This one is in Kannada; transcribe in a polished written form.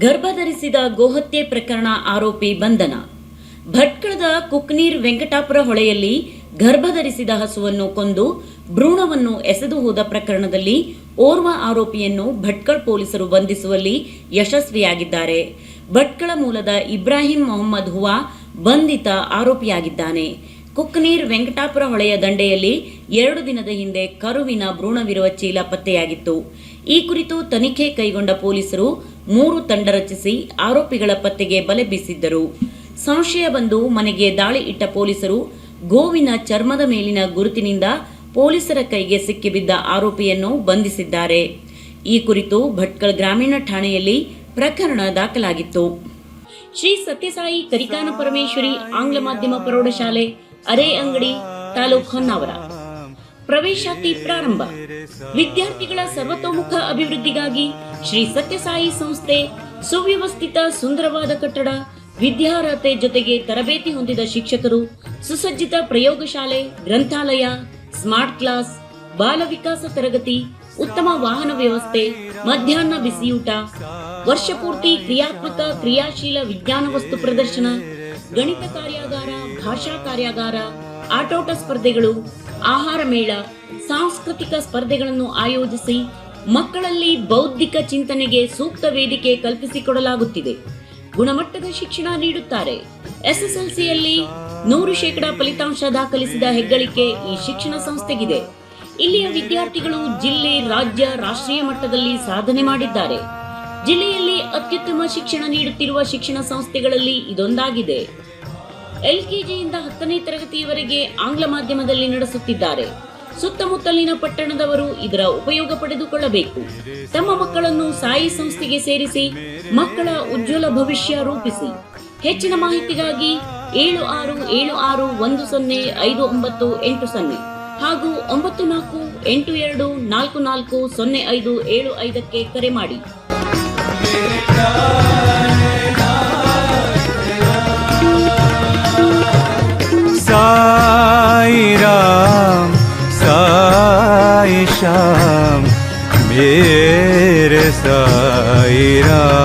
ಗರ್ಭಧರಿಸಿದ ಗೋಹತ್ಯೆ ಪ್ರಕರಣ ಆರೋಪಿ ಬಂಧನ. ಭಟ್ಕಳದ ಕುಕ್ನೀರ್ ವೆಂಕಟಾಪುರ ಹೊಳೆಯಲ್ಲಿ ಗರ್ಭಧರಿಸಿದ ಹಸುವನ್ನು ಕೊಂದು ಭ್ರೂಣವನ್ನು ಎಸೆದು ಹೋದ ಪ್ರಕರಣದಲ್ಲಿ ಓರ್ವ ಆರೋಪಿಯನ್ನು ಭಟ್ಕಳ ಪೊಲೀಸರು ಬಂಧಿಸುವಲ್ಲಿ ಯಶಸ್ವಿಯಾಗಿದ್ದಾರೆ. ಭಟ್ಕಳ ಮೂಲದ ಇಬ್ರಾಹಿಂ ಮೊಹಮ್ಮದ್ ಹುವಾ ಬಂಧಿತ ಆರೋಪಿಯಾಗಿದ್ದಾನೆ. ಕುಕ್ನೀರ್ ವೆಂಕಟಾಪುರ ಹೊಳೆಯ ದಂಡೆಯಲ್ಲಿ 2 ದಿನದ ಹಿಂದೆ ಕರುವಿನ ಭ್ರೂಣವಿರುವ ಚೀಲ ಪತ್ತೆಯಾಗಿತ್ತು. ಈ ಕುರಿತು ತನಿಖೆ ಕೈಗೊಂಡ ಪೊಲೀಸರು 3 ತಂಡ ರಚಿಸಿ ಆರೋಪಿಗಳ ಪತ್ತೆಗೆ ಬಲೆ ಬೀಸಿದ್ದರು. ಸಂಶಯ ಬಂದು ಮನೆಗೆ ದಾಳಿ ಇಟ್ಟ ಪೊಲೀಸರು ಗೋವಿನ ಚರ್ಮದ ಮೇಲಿನ ಗುರುತಿನಿಂದ ಪೊಲೀಸರ ಕೈಗೆ ಸಿಕ್ಕಿಬಿದ್ದ ಆರೋಪಿಯನ್ನು ಬಂಧಿಸಿದ್ದಾರೆ. ಈ ಕುರಿತು ಭಟ್ಕಳ ಗ್ರಾಮೀಣ ಠಾಣೆಯಲ್ಲಿ ಪ್ರಕರಣ ದಾಖಲಾಗಿತ್ತು. ಶ್ರೀ ಸತ್ಯಸಾಯಿ ಕರಿಕಾನ ಪರಮೇಶ್ವರಿ ಆಂಗ್ಲ ಮಾಧ್ಯಮ ಪ್ರೌಢಶಾಲೆ, ಅರೆ ಅಂಗಡಿ, ತಾಲೂಕು ಹೊನ್ನಾವರ. ಪ್ರವೇಶಾತಿ ಪ್ರಾರಂಭ. ವಿದ್ಯಾರ್ಥಿಗಳ ಸರ್ವತೋಮುಖ ಅಭಿವೃದ್ಧಿಗಾಗಿ ಶ್ರೀ ಸತ್ಯಸಾಯಿ ಸಂಸ್ಥೆ ಸುವ್ಯವಸ್ಥಿತ ಸುಂದರವಾದ ಕಟ್ಟಡ, ವಿದ್ಯಾರ್ಹತೆ ಜೊತೆಗೆ ತರಬೇತಿ ಹೊಂದಿದ ಶಿಕ್ಷಕರು, ಸುಸಜ್ಜಿತ ಪ್ರಯೋಗಶಾಲೆ, ಗ್ರಂಥಾಲಯ, ಸ್ಮಾರ್ಟ್ ಕ್ಲಾಸ್, ಬಾಲ ವಿಕಾಸ ತರಗತಿ, ಉತ್ತಮ ವಾಹನ ವ್ಯವಸ್ಥೆ, ಮಧ್ಯಾಹ್ನ ಬಿಸಿಯೂಟ, ವರ್ಷಪೂರ್ತಿ ಕ್ರಿಯಾತ್ಮಕ ಕ್ರಿಯಾಶೀಲ ವಿಜ್ಞಾನ ವಸ್ತು ಪ್ರದರ್ಶನ, ಗಣಿತ ಕಾರ್ಯಾಗಾರ, ಭಾಷಾ ಕಾರ್ಯಾಗಾರ, ಆಟೋಟ ಸ್ಪರ್ಧೆಗಳು, ಆಹಾರ ಮೇಳ, ಸಾಂಸ್ಕೃತಿಕ ಸ್ಪರ್ಧೆಗಳನ್ನು ಆಯೋಜಿಸಿ ಮಕ್ಕಳಲ್ಲಿ ಬೌದ್ಧಿಕ ಚಿಂತನೆಗೆ ಸೂಕ್ತ ವೇದಿಕೆ ಕಲ್ಪಿಸಿಕೊಡಲಾಗುತ್ತಿದೆ. ಗುಣಮಟ್ಟದ ಶಿಕ್ಷಣ ನೀಡುತ್ತಾರೆ. ಎಸ್ಎಸ್ಎಲ್ಸಿಯಲ್ಲಿ 100% ಫಲಿತಾಂಶ ದಾಖಲಿಸಿದ ಹೆಗ್ಗಳಿಕೆ ಈ ಶಿಕ್ಷಣ ಸಂಸ್ಥೆಗಿದೆ. ಇಲ್ಲಿಯ ವಿದ್ಯಾರ್ಥಿಗಳು ಜಿಲ್ಲೆ, ರಾಜ್ಯ, ರಾಷ್ಟ್ರೀಯ ಮಟ್ಟದಲ್ಲಿ ಸಾಧನೆ ಮಾಡಿದ್ದಾರೆ. ಜಿಲ್ಲೆಯಲ್ಲಿ ಅತ್ಯುತ್ತಮ ಶಿಕ್ಷಣ ನೀಡುತ್ತಿರುವ ಶಿಕ್ಷಣ ಸಂಸ್ಥೆಗಳಲ್ಲಿ ಇದೊಂದಾಗಿದೆ. LKGಯಿಂದ 10ನೇ ತರಗತಿಯವರೆಗೆ ಆಂಗ್ಲ ಮಾಧ್ಯಮದಲ್ಲಿ ನಡೆಸುತ್ತಿದ್ದಾರೆ. ಸುತ್ತಮುತ್ತಲಿನ ಪಟ್ಟಣದವರು ಇದರ ಉಪಯೋಗ ಪಡೆದುಕೊಳ್ಳಬೇಕು. ತಮ್ಮ ಮಕ್ಕಳನ್ನು ಸಾಯಿ ಸಂಸ್ಥೆಗೆ ಸೇರಿಸಿ ಮಕ್ಕಳ ಉಜ್ವಲ ಭವಿಷ್ಯ ರೂಪಿಸಿ. ಹೆಚ್ಚಿನ ಮಾಹಿತಿಗಾಗಿ 7676105980 ಹಾಗೂ 9482440575 ಕರೆ ಮಾಡಿ. साई राम साई श्याम मेरे साई राम.